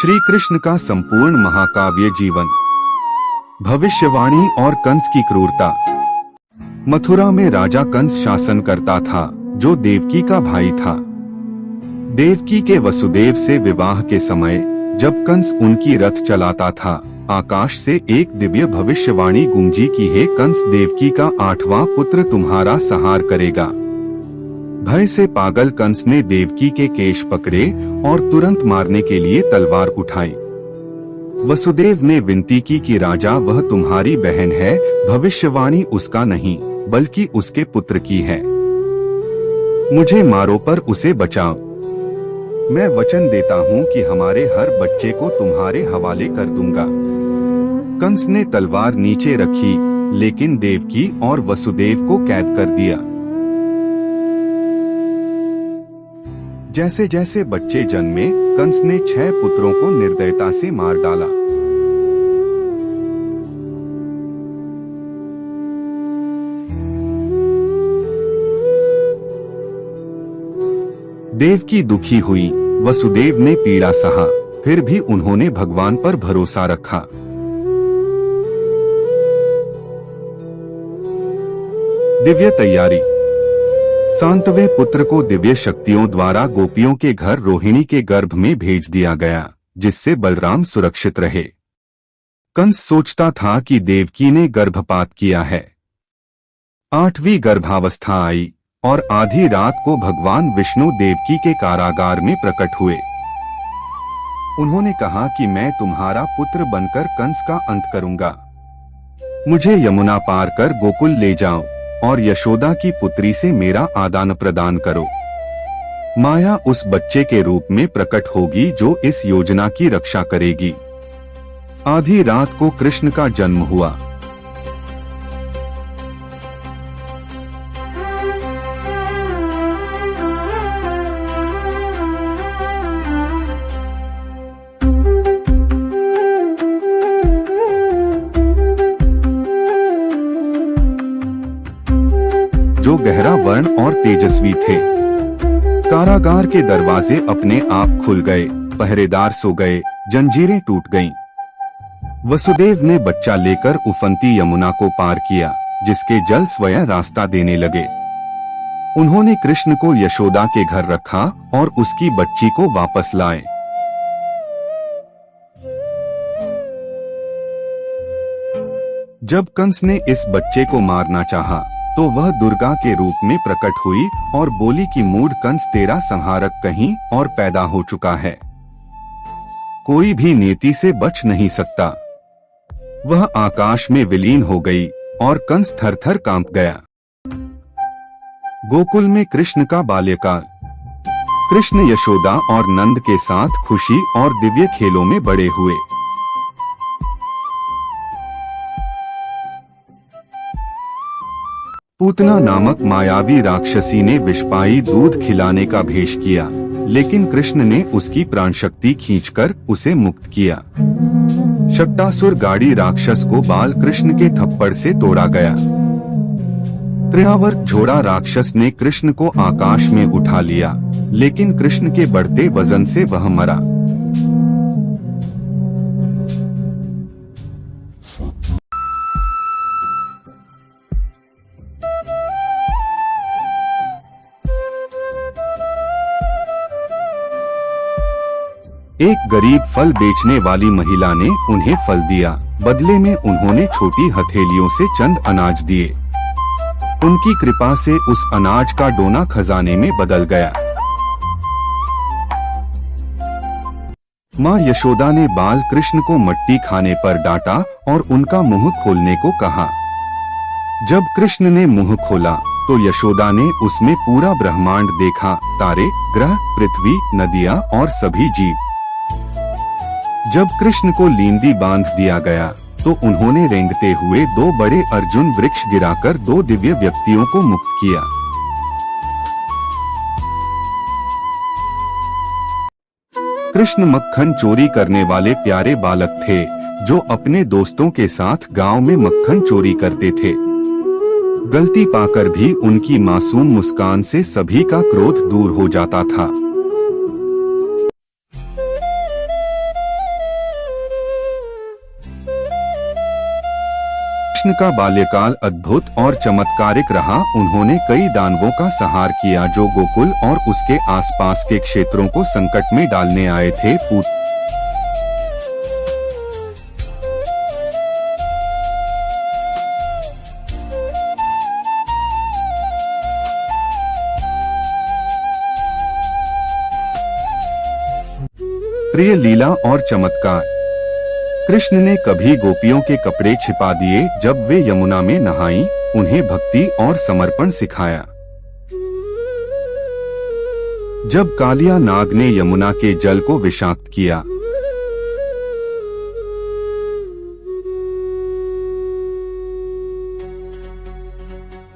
श्री कृष्ण का संपूर्ण महाकाव्य जीवन, भविष्यवाणी और कंस की क्रूरता। मथुरा में राजा कंस शासन करता था, जो देवकी का भाई था। देवकी के वसुदेव से विवाह के समय जब कंस उनकी रथ चलाता था, आकाश से एक दिव्य भविष्यवाणी गूंजी कि हे कंस, देवकी का 8वां पुत्र तुम्हारा संहार करेगा। भय से पागल कंस ने देवकी के केश पकड़े और तुरंत मारने के लिए तलवार उठाई। वसुदेव ने विनती की कि राजा, वह तुम्हारी बहन है, भविष्यवाणी उसका नहीं बल्कि उसके पुत्र की है। मुझे मारो पर उसे बचाओ। मैं वचन देता हूँ कि हमारे हर बच्चे को तुम्हारे हवाले कर दूंगा। कंस ने तलवार नीचे रखी, लेकिन देवकी और वसुदेव को कैद कर दिया। जैसे जैसे बच्चे जन्मे, कंस ने 6 पुत्रों को निर्दयता से मार डाला। देवकी दुखी हुई, वसुदेव ने पीड़ा सहा, फिर भी उन्होंने भगवान पर भरोसा रखा। दिव्य तैयारी। सांतवे पुत्र को दिव्य शक्तियों द्वारा गोपियों के घर रोहिणी के गर्भ में भेज दिया गया, जिससे बलराम सुरक्षित रहे। कंस सोचता था कि देवकी ने गर्भपात किया है। 8वीं गर्भावस्था आई और आधी रात को भगवान विष्णु देवकी के कारागार में प्रकट हुए। उन्होंने कहा कि मैं तुम्हारा पुत्र बनकर कंस का अंत करूंगा। मुझे यमुना पार कर गोकुल ले जाओ और यशोदा की पुत्री से मेरा आदान प्रदान करो। माया उस बच्चे के रूप में प्रकट होगी जो इस योजना की रक्षा करेगी। आधी रात को कृष्ण का जन्म हुआ। जो गहरा वर्ण और तेजस्वी थे। कारागार के दरवाजे अपने आप खुल गए, पहरेदार सो गए, जंजीरें टूट गईं। वसुदेव ने बच्चा लेकर उफनती यमुना को पार किया, जिसके जल स्वयं रास्ता देने लगे। उन्होंने कृष्ण को यशोदा के घर रखा और उसकी बच्ची को वापस लाए। जब कंस ने इस बच्चे को मारना चाहा, तो वह दुर्गा के रूप में प्रकट हुई और बोली कि मूढ़ कंस, तेरा संहारक कहीं और पैदा हो चुका है। कोई भी नियति से बच नहीं सकता। वह आकाश में विलीन हो गई और कंस थर-थर कांप गया। गोकुल में कृष्ण का बाल्यकाल। कृष्ण यशोदा और नंद के साथ खुशी और दिव्य खेलों में बड़े हुए। पूतना नामक मायावी राक्षसी ने विषपाई दूध खिलाने का भेष किया, लेकिन कृष्ण ने उसकी प्राणशक्ति खींचकर उसे मुक्त किया। शक्तासुर गाड़ी राक्षस को बाल कृष्ण के थप्पड़ से तोड़ा गया। त्रियावर्त झोड़ा राक्षस ने कृष्ण को आकाश में उठा लिया, लेकिन कृष्ण के बढ़ते वजन से वह मरा। एक गरीब फल बेचने वाली महिला ने उन्हें फल दिया, बदले में उन्होंने छोटी हथेलियों से चंद अनाज दिए। उनकी कृपा से उस अनाज का डोना खजाने में बदल गया। माँ यशोदा ने बाल कृष्ण को मट्टी खाने पर डांटा और उनका मुंह खोलने को कहा। जब कृष्ण ने मुंह खोला तो यशोदा ने उसमें पूरा ब्रह्मांड देखा, तारे, ग्रह, पृथ्वी, नदियाँ और सभी जीव। जब कृष्ण को लींदी बांध दिया गया तो उन्होंने रेंगते हुए 2 बड़े अर्जुन वृक्ष गिराकर 2 दिव्य व्यक्तियों को मुक्त किया। कृष्ण मक्खन चोरी करने वाले प्यारे बालक थे, जो अपने दोस्तों के साथ गांव में मक्खन चोरी करते थे। गलती पाकर भी उनकी मासूम मुस्कान से सभी का क्रोध दूर हो जाता था। कृष्ण का बाल्यकाल अद्भुत और चमत्कारिक रहा। उन्होंने कई दानवों का संहार किया जो गोकुल और उसके आसपास के क्षेत्रों को संकट में डालने आए थे। प्रिय लीला और चमत्कार। कृष्ण ने कभी गोपियों के कपड़े छिपा दिए जब वे यमुना में नहाईं, उन्हें भक्ति और समर्पण सिखाया। जब कालिया नाग ने यमुना के जल को विषाक्त किया,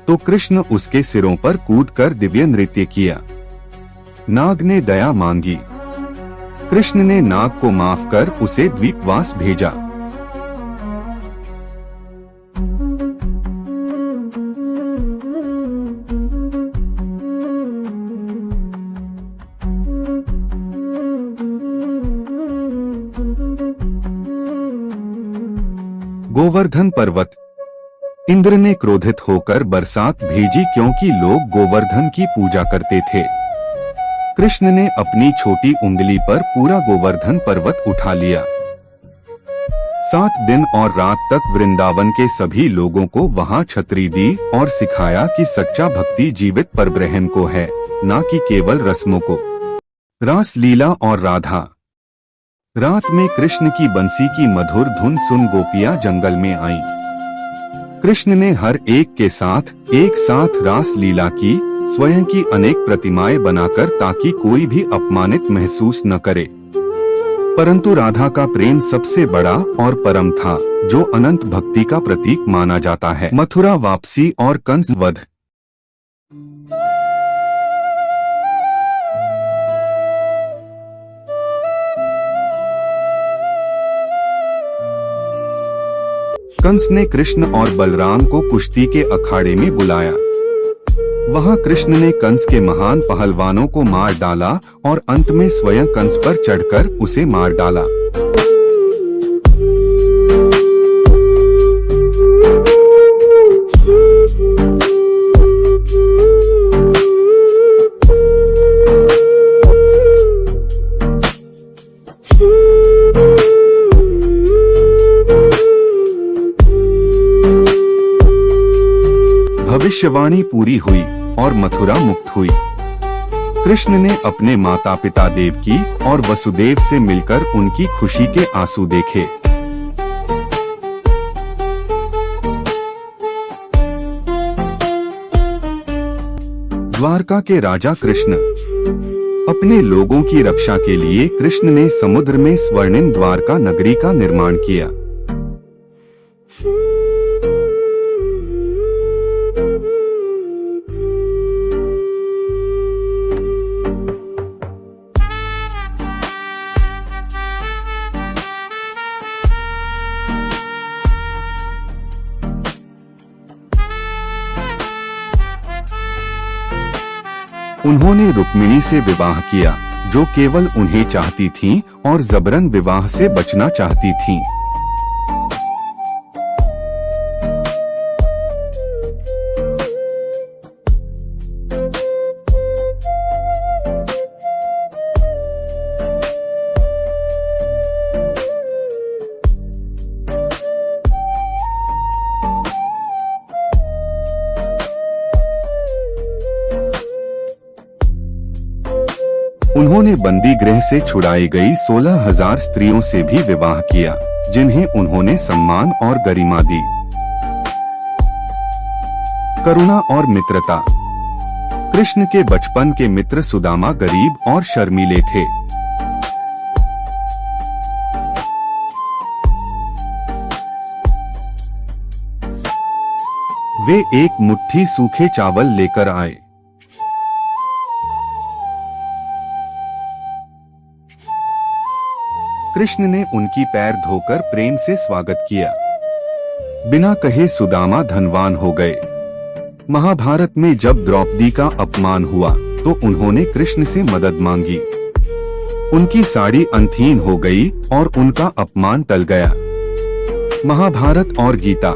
तो कृष्ण उसके सिरों पर कूदकर दिव्य नृत्य किया। नाग ने दया मांगी। कृष्ण ने नाग को माफ कर उसे द्वीपवास भेजा। गोवर्धन पर्वत। इंद्र ने क्रोधित होकर बरसात भेजी क्योंकि लोग गोवर्धन की पूजा करते थे। कृष्ण ने अपनी छोटी उंगली पर पूरा गोवर्धन पर्वत उठा लिया। 7 दिन और रात तक वृंदावन के सभी लोगों को वहां छतरी दी और सिखाया कि सच्चा भक्ति जीवित परब्रह्म को है, न कि केवल रस्मों को। रास लीला और राधा। रात में कृष्ण की बंसी की मधुर धुन सुन गोपियां जंगल में आईं। कृष्ण ने हर एक के साथ एक साथ रास लीला की, स्वयं की अनेक प्रतिमाएं बनाकर, ताकि कोई भी अपमानित महसूस न करे। परंतु राधा का प्रेम सबसे बड़ा और परम था, जो अनंत भक्ति का प्रतीक माना जाता है। मथुरा वापसी और कंस वध। कंस ने कृष्ण और बलराम को कुश्ती के अखाड़े में बुलाया। वहां कृष्ण ने कंस के महान पहलवानों को मार डाला और अंत में स्वयं कंस पर चढ़कर उसे मार डाला। भविष्यवाणी पूरी हुई और मथुरा मुक्त हुई। कृष्ण ने अपने माता पिता देवकी और वसुदेव से मिलकर उनकी खुशी के आंसू देखे। द्वारका के राजा कृष्ण। अपने लोगों की रक्षा के लिए कृष्ण ने समुद्र में स्वर्णिम द्वारका नगरी का निर्माण किया। उन्होंने रुक्मिणी से विवाह किया, जो केवल उन्हें चाहती थीं और जबरन विवाह से बचना चाहती थीं। उन्होंने बंदी गृह से छुड़ाई गई 16,000 स्त्रियों से भी विवाह किया, जिन्हें उन्होंने सम्मान और गरिमा दी। करुणा और मित्रता। कृष्ण के बचपन के मित्र सुदामा गरीब और शर्मीले थे। वे एक मुट्ठी सूखे चावल लेकर आए। कृष्ण ने उनकी पैर धोकर प्रेम से स्वागत किया। बिना कहे सुदामा धनवान हो गए। महाभारत में जब द्रौपदी का अपमान हुआ तो उन्होंने कृष्ण से मदद मांगी। उनकी साड़ी अंतहीन हो गई और उनका अपमान टल गया। महाभारत और गीता।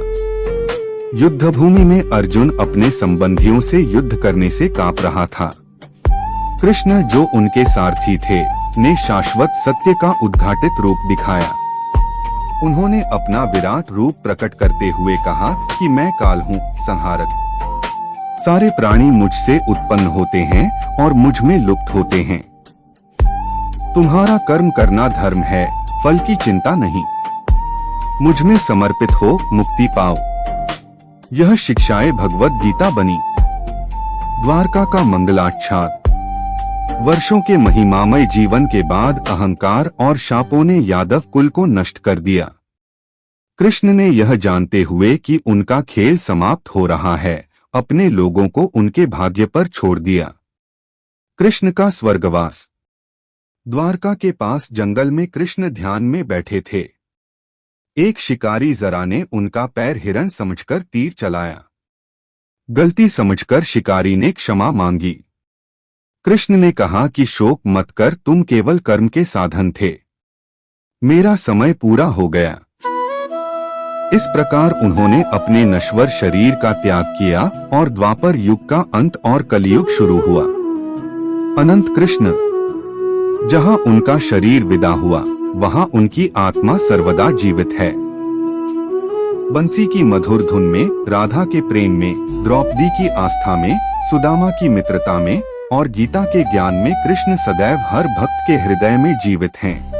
युद्धभूमि में अर्जुन अपने संबंधियों से युद्ध करने से कांप रहा था। कृष्ण, जो उनके सारथी थे, ने शाश्वत सत्य का उद्घाटित रूप दिखाया। उन्होंने अपना विराट रूप प्रकट करते हुए कहा कि मैं काल हूँ, संहारक। सारे प्राणी मुझसे उत्पन्न होते हैं और मुझ में लुप्त होते हैं। तुम्हारा कर्म करना धर्म है, फल की चिंता नहीं। मुझ में समर्पित हो, मुक्ति पाओ। यह शिक्षाएं भगवद गीता बनी। द्वारका का मंगलाच्छाद। वर्षों के महिमामय जीवन के बाद अहंकार और शापों ने यादव कुल को नष्ट कर दिया। कृष्ण ने यह जानते हुए कि उनका खेल समाप्त हो रहा है, अपने लोगों को उनके भाग्य पर छोड़ दिया। कृष्ण का स्वर्गवास। द्वारका के पास जंगल में कृष्ण ध्यान में बैठे थे। एक शिकारी जरा ने उनका पैर हिरण समझकर तीर चलाया। गलती समझकर शिकारी ने क्षमा मांगी। कृष्ण ने कहा कि शोक मत कर, तुम केवल कर्म के साधन थे। मेरा समय पूरा हो गया। इस प्रकार उन्होंने अपने नश्वर शरीर का त्याग किया और द्वापर युग का अंत और कलयुग शुरू हुआ। अनंत कृष्ण। जहां उनका शरीर विदा हुआ, वहां उनकी आत्मा सर्वदा जीवित है। बंसी की मधुर धुन में, राधा के प्रेम में, द्रौपदी की आस्था में, सुदामा की मित्रता में और गीता के ज्ञान में कृष्ण सदैव हर भक्त के हृदय में जीवित हैं।